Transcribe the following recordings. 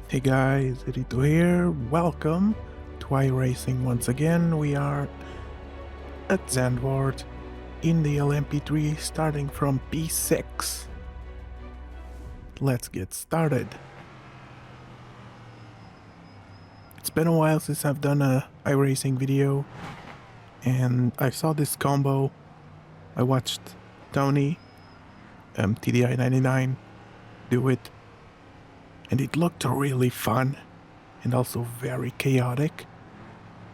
Hey guys, Erito here. Welcome to iRacing once again. We are at Zandvoort in the LMP3 starting from P6. Let's get started. It's been a while since I've done a iRacing video and I saw this combo. I watched Tony, TDI99, do it and it looked really fun and also very chaotic.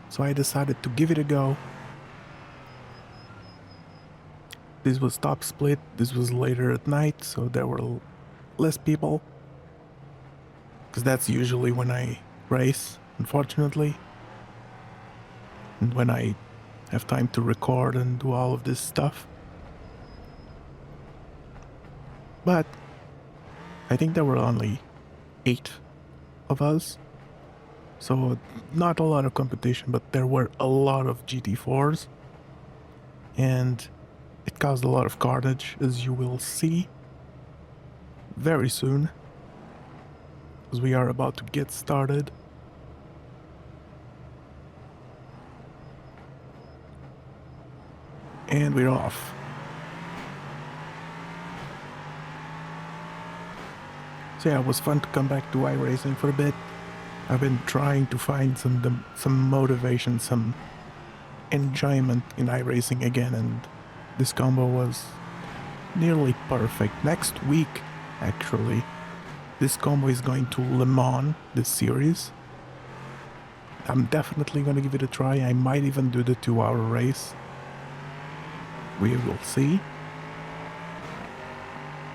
So I decided to give it a go. This was top split, this was later at night, so there were less people. Because that's usually when I race, unfortunately. And when I have time to record and do all of this stuff. But I think there were only 8 of us. So not a lot of competition, but there were a lot of GT4s. And it caused a lot of carnage, as you will see very soon, as we are about to get started. And we're off. So yeah, it was fun to come back to iRacing for a bit. I've been trying to find some motivation, some enjoyment in iRacing again, and this combo was nearly perfect. Next week, actually, this combo is going to Le Mans, this series. I'm definitely going to give it a try. I might even do the 2-hour race. We will see.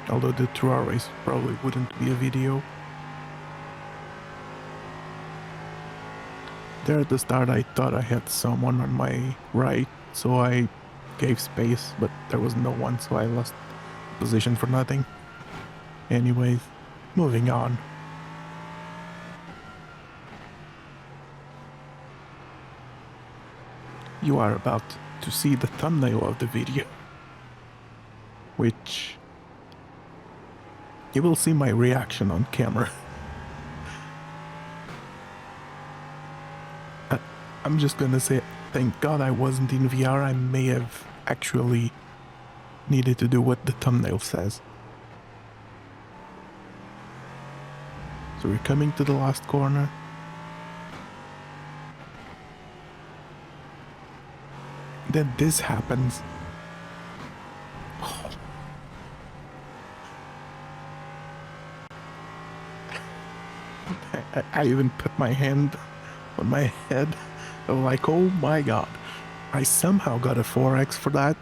Although the 2-hour race probably wouldn't be a video. There at the start I thought I had someone on my right, so I gave space, but there was no one, so I lost position for nothing. Anyways, moving on. You are about to see the thumbnail of the video, which you will see my reaction on camera. I'm just gonna say, thank God I wasn't in VR. I may have actually needed to do what the thumbnail says. So we're coming to the last corner. Then this happens. Oh. I even put my hand on my head. I'm like, oh my God. I somehow got a 4x for that.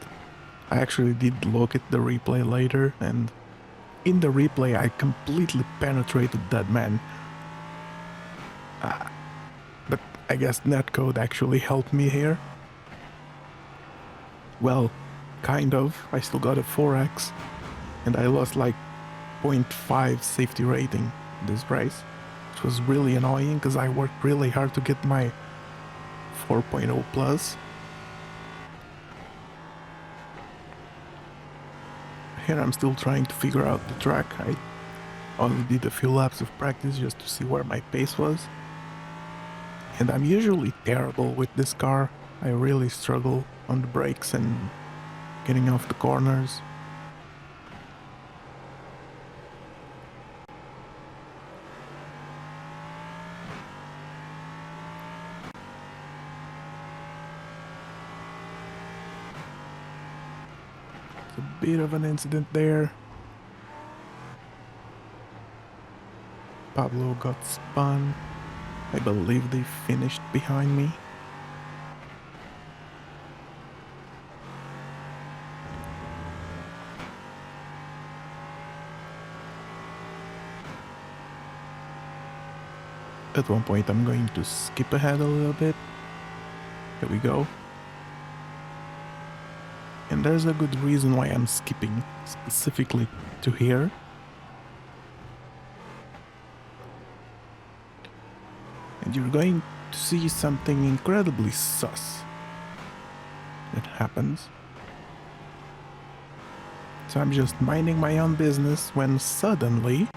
I actually did look at the replay later, and in the replay I completely penetrated that man. But I guess netcode actually helped me here. Well, kind of. I still got a 4x, and I lost like 0.5 safety rating this race, which was really annoying because I worked really hard to get my 4.0 plus. Here I'm still trying to figure out the track. I only did a few laps of practice just to see where my pace was. And I'm usually terrible with this car. I really struggle on the brakes and getting off the corners. A bit of an incident there. Pablo got spun. I believe they finished behind me. At one point I'm going to skip ahead a little bit. Here we go. And there's a good reason why I'm skipping specifically to here. And you're going to see something incredibly sus that happens. So I'm just minding my own business when suddenly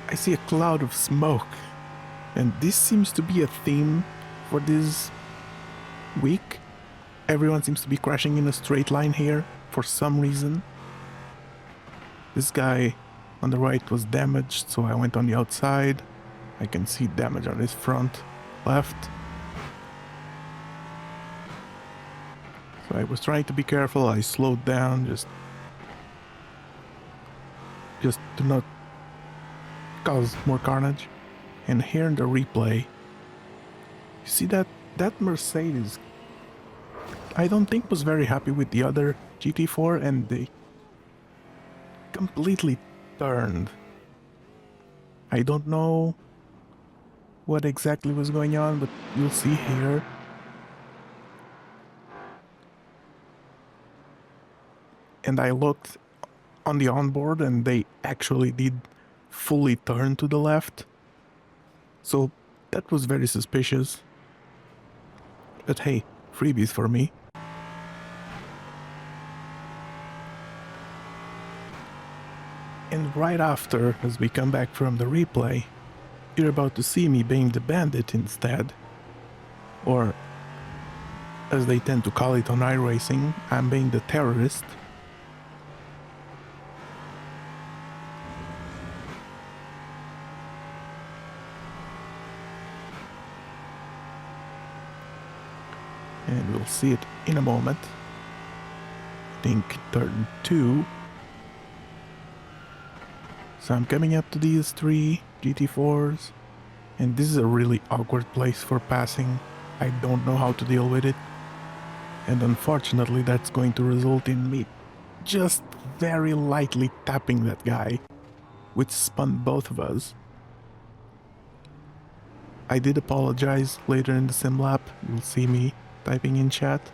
I see a cloud of smoke. And this seems to be a theme for this week. Everyone seems to be crashing in a straight line here for some reason. This guy on the right was damaged, so I went on the outside. I can see damage on his front left. So I was trying to be careful. I slowed down just to not cause more carnage. And here in the replay, you see that Mercedes, I don't think was very happy with the other GT4, and they completely turned. I don't know what exactly was going on, but you'll see here. And I looked on the onboard and they actually did fully turn to the left. So that was very suspicious. But hey, freebies for me. And right after, as we come back from the replay, you're about to see me being the bandit instead. Or, as they tend to call it on iRacing, I'm being the terrorist. And we'll see it in a moment. I think turn 2. So I'm coming up to these 3 GT4s, and this is a really awkward place for passing. I don't know how to deal with it, and unfortunately that's going to result in me just very lightly tapping that guy, which spun both of us. I did apologize later in the sim lap. You'll see me typing in chat.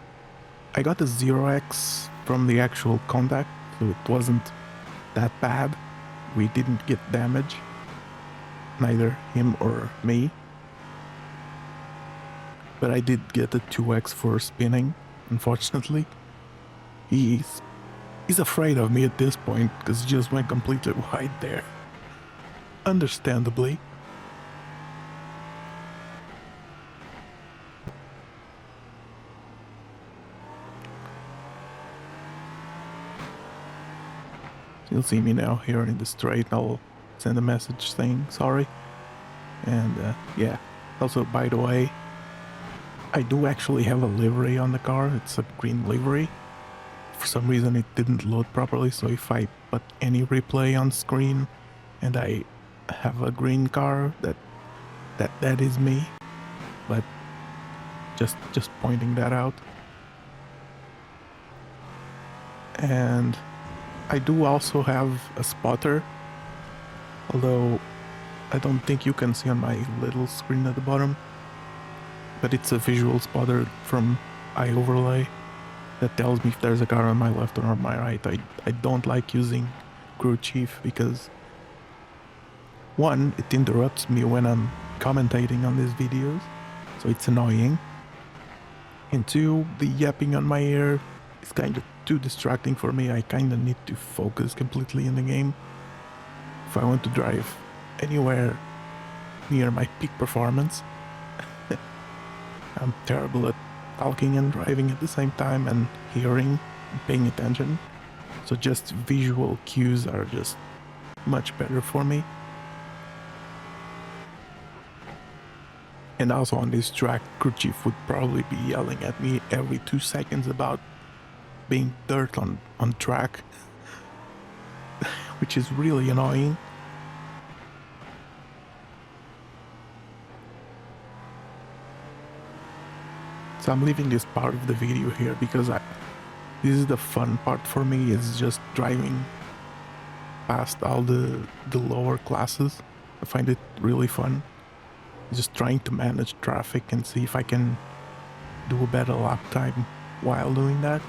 I got a 0x from the actual contact, so it wasn't that bad. We didn't get damage, neither him or me. But I did get a 2x for spinning, unfortunately. He's afraid of me at this point because he just went completely wide there. Understandably. You'll see me now here in the straight. I'll send a message saying sorry. And yeah, also by the way, I do actually have a livery on the car. It's a green livery. For some reason it didn't load properly, so if I put any replay on screen and I have a green car, that is me. But just pointing that out. And I do also have a spotter, although I don't think you can see on my little screen at the bottom, but it's a visual spotter from iOverlay that tells me if there's a car on my left or on my right. I don't like using crew chief because, one, it interrupts me when I'm commentating on these videos, so it's annoying, and two, the yapping on my ear is kind of too distracting for me. I kind of need to focus completely in the game if I want to drive anywhere near my peak performance. I'm terrible at talking and driving at the same time, and hearing and paying attention, so just visual cues are just much better for me. And also on this track, crew chief would probably be yelling at me every 2 seconds about being dirt on track, which is really annoying. So I'm leaving this part of the video here because this is the fun part for me, is just driving past all the lower classes. I find it really fun. Just trying to manage traffic and see if I can do a better lap time while doing that.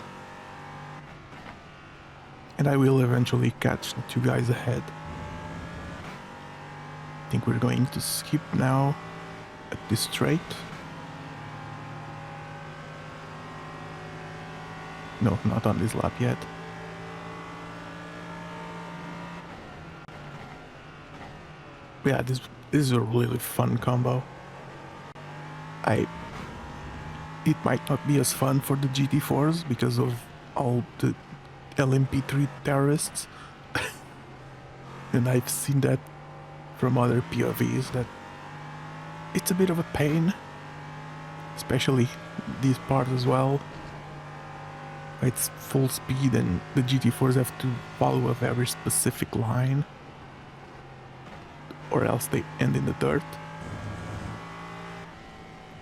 And I will eventually catch the 2 guys ahead. I think we're going to skip now at this straight. No, not on this lap yet. Yeah, this is a really fun combo. It might not be as fun for the GT4s because of all the LMP3 terrorists. And I've seen that from other POVs that it's a bit of a pain, especially these parts as well. It's full speed and the GT4s have to follow a very specific line or else they end in the dirt.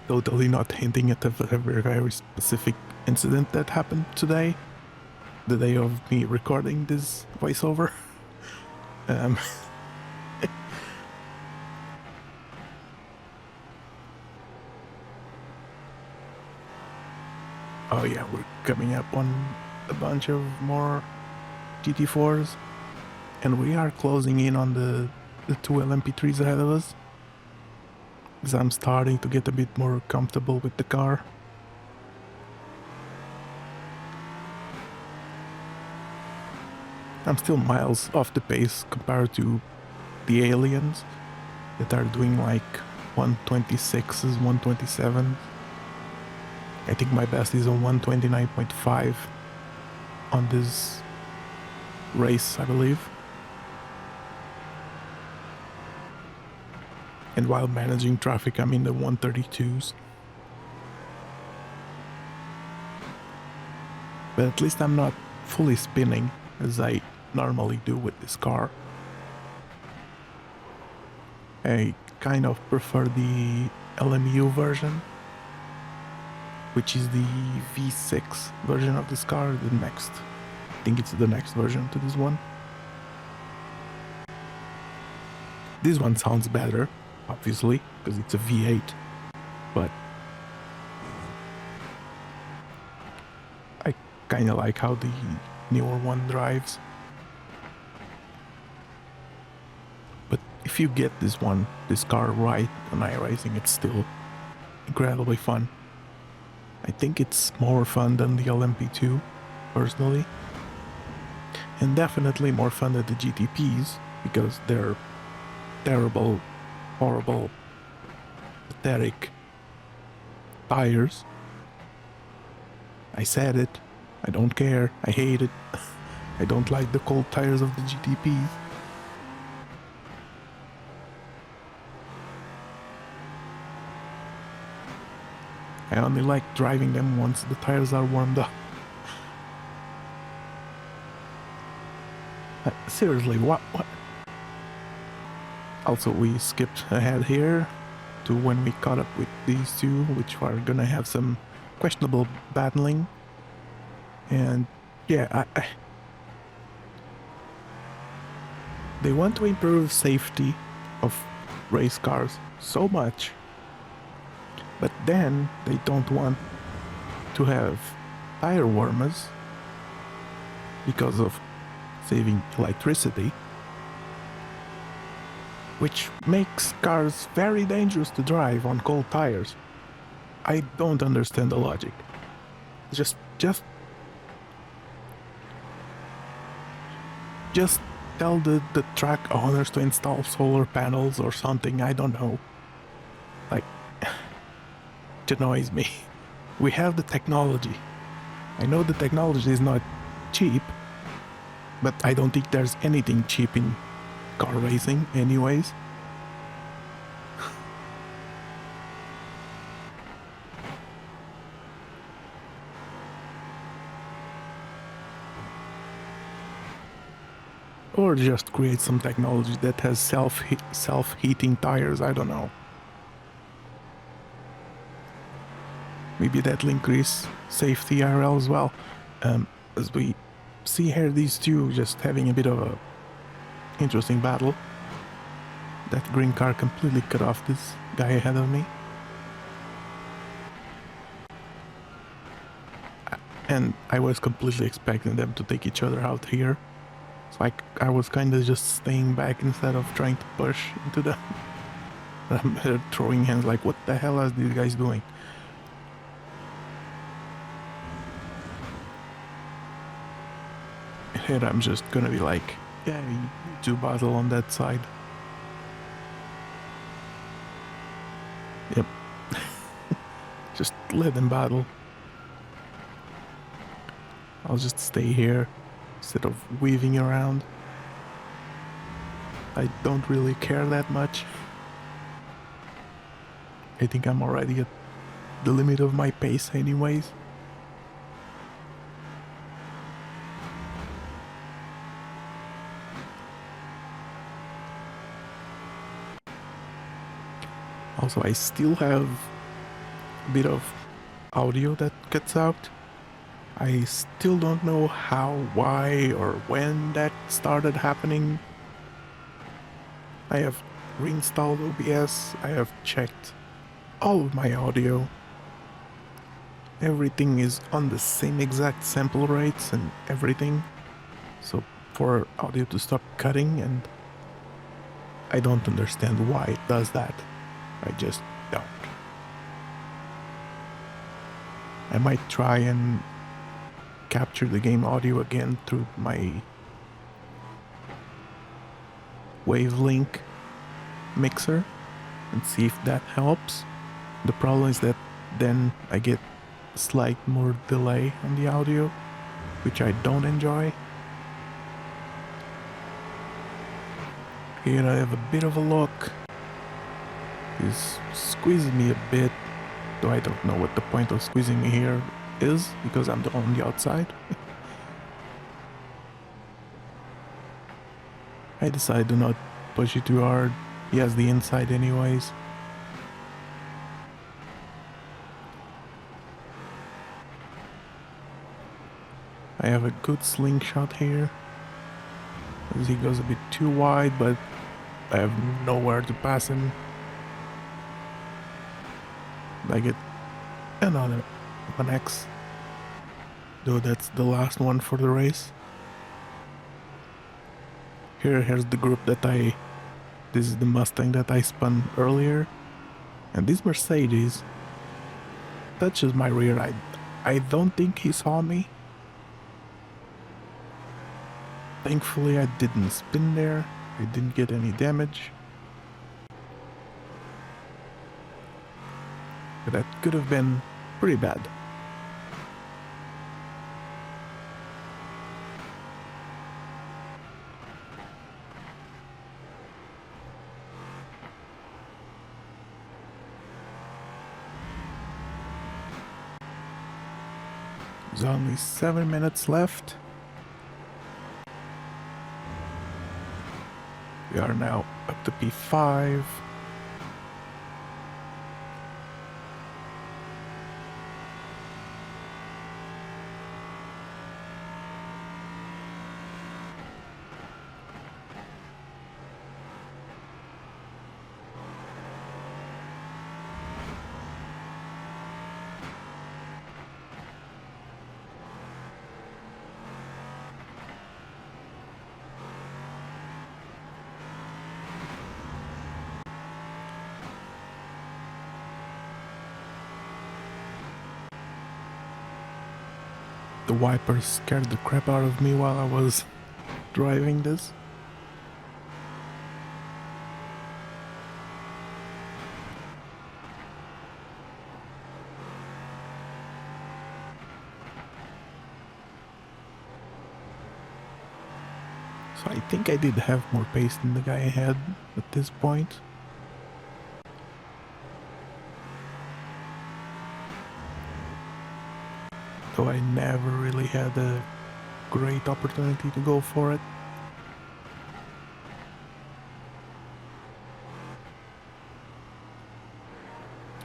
Totally not hinting at a very specific incident that happened today, the day of me recording this voiceover. Oh yeah, we're coming up on a bunch of more GT4s, and we are closing in on the two LMP3s ahead of us, because I'm starting to get a bit more comfortable with the car. I'm still miles off the pace compared to the aliens that are doing like 126s, 127s. I think my best is a 129.5 on this race, I believe. And while managing traffic, I'm in the 132s. But at least I'm not fully spinning as I normally do with this car. I kind of prefer the LMU version, which is the V6 version of this car, I think it's the next version to this one. This one sounds better, obviously, because it's a V8, but I kinda like how the newer one drives. But if you get this car right on iRacing, it's still incredibly fun. I think it's more fun than the LMP2, personally. And definitely more fun than the GTPs, because they're terrible, horrible, pathetic tires. I said it. I don't care. I hate it. I don't like the cold tires of the GTPs. I only like driving them once the tires are warmed up. Seriously, what? Also, we skipped ahead here to when we caught up with these two, which are gonna have some questionable battling. And yeah, they want to improve safety of race cars so much, but then they don't want to have tire warmers because of saving electricity, which makes cars very dangerous to drive on cold tires. I don't understand the logic. Just tell the track owners to install solar panels or something, I don't know. Like, it annoys me. We have the technology. I know the technology is not cheap, but I don't think there's anything cheap in car racing anyways. Or just create some technology that has self-heating tires, I don't know. Maybe that'll increase safety IRL as well. As we see here, these two just having a bit of a interesting battle. That green car completely cut off this guy ahead of me. And I was completely expecting them to take each other out here. It's like I was kind of just staying back instead of trying to push into them. I'm throwing hands like, what the hell are these guys doing? And I'm just gonna be like, yeah, you two battle on that side. Yep. Just let them battle. I'll just stay here instead of weaving around. I don't really care that much. I think I'm already at the limit of my pace anyways. Also, I still have a bit of audio that cuts out. I still don't know how, why, or when that started happening. I have reinstalled OBS, I have checked all of my audio. Everything is on the same exact sample rates and everything. So for audio to stop cutting, and I don't understand why it does that. I just don't. I might try and capture the game audio again through my Wavelink mixer and see if that helps. The problem is that then I get slight more delay on the audio, which I don't enjoy. Here I have a bit of a look. He's squeezing me a bit, though I don't know what the point of squeezing me here is, because I'm on the outside. I decide to not push it too hard. He has the inside anyways. I have a good slingshot here, as he goes a bit too wide, but I have nowhere to pass him. I get another 1x, though that's the last one for the race. Here's the group that this is the Mustang that I spun earlier, and this Mercedes touches my rear. I don't think he saw me. Thankfully I didn't spin there, I didn't get any damage. But that could have been pretty bad. There's only 7 minutes left. We are now up to P5. The wipers scared the crap out of me while I was driving this. So I think I did have more pace than the guy ahead at this point. Though I never really had a great opportunity to go for it.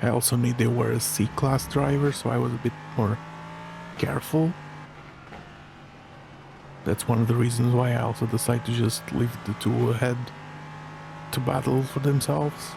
I also knew they were a C-class driver, so I was a bit more careful. That's one of the reasons why I also decided to just leave the two ahead to battle for themselves.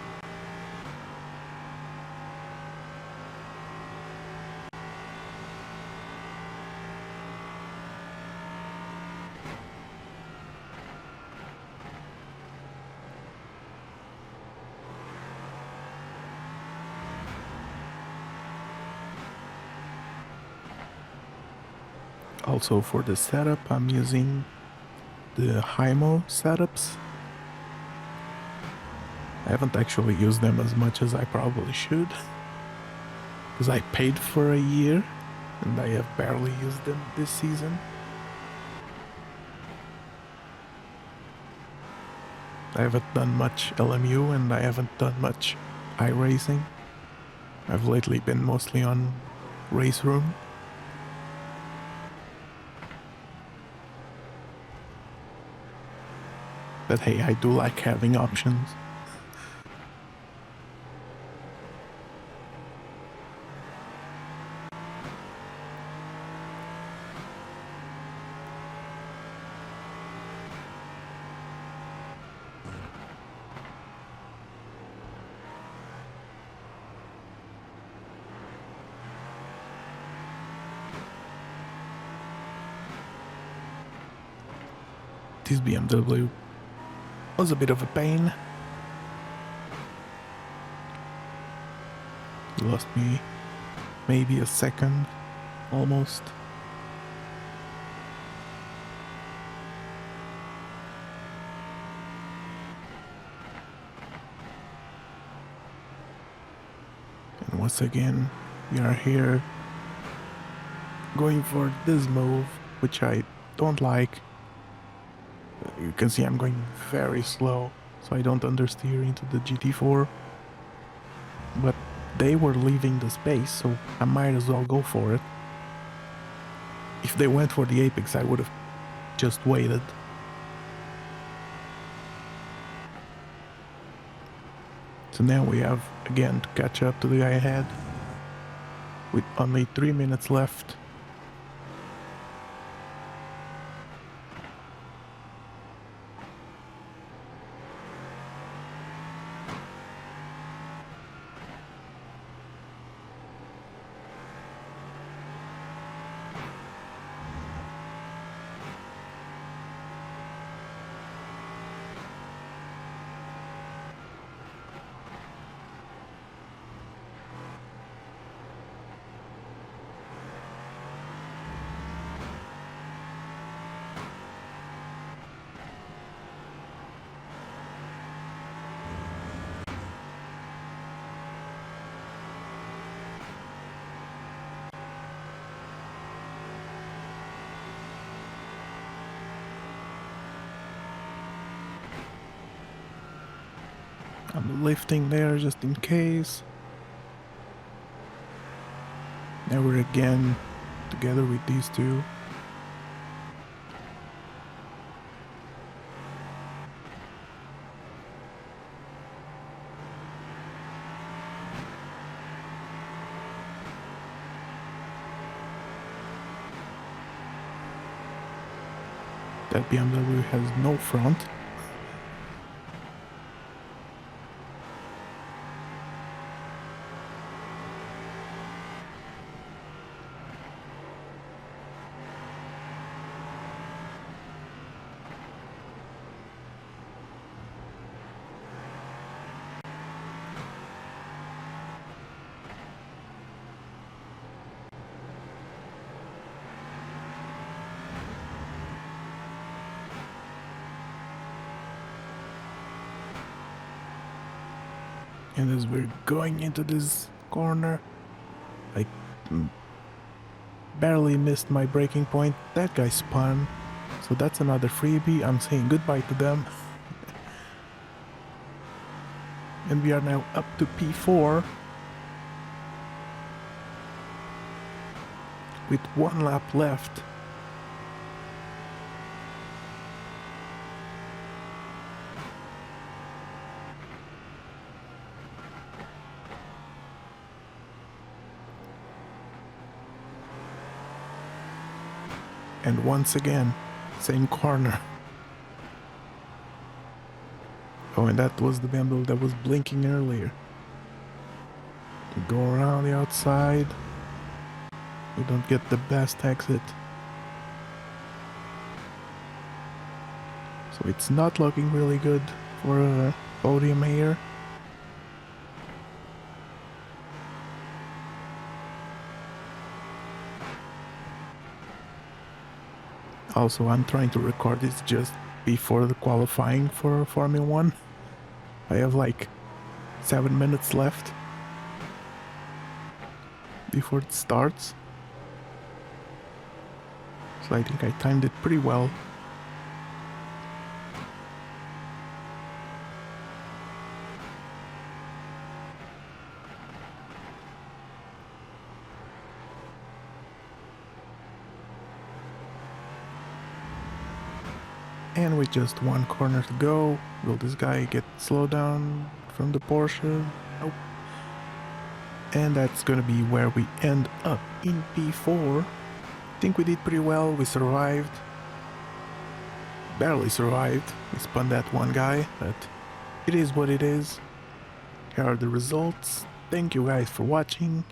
Also for the setup, I'm using the Hymo setups. I haven't actually used them as much as I probably should, because I paid for a year and I have barely used them this season. I haven't done much LMU and I haven't done much iRacing. I've lately been mostly on Race Room. But hey, I do like having options. This BMW was a bit of a pain. He lost me maybe a second, almost. And once again, we are here going for this move, which I don't like. You can see I'm going very slow, so I don't understeer into the GT4. But they were leaving the space, so I might as well go for it. If they went for the apex, I would have just waited. So now we have, again, to catch up to the guy ahead, with only 3 minutes left. I'm lifting there just in case. Now we're again together with these two. That BMW has no front. And as we're going into this corner, I barely missed my braking point. That guy spun, so that's another freebie. I'm saying goodbye to them. And we are now up to P4 with 1 lap left. And once again, same corner. Oh, and that was the bamboo that was blinking earlier. You go around the outside. You don't get the best exit. So it's not looking really good for a podium here. Also, I'm trying to record this just before the qualifying for Formula 1. I have like 7 minutes left before it starts. So I think I timed it pretty well. And with just one corner to go, will this guy get slowed down from the Porsche? Nope. And that's gonna be where we end up in P4. I think we did pretty well, we survived. Barely survived, we spun that one guy, but it is what it is. Here are the results. Thank you guys for watching.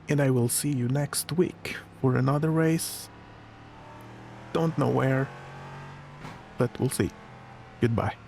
And I will see you next week for another race. Don't know where, but we'll see. Goodbye.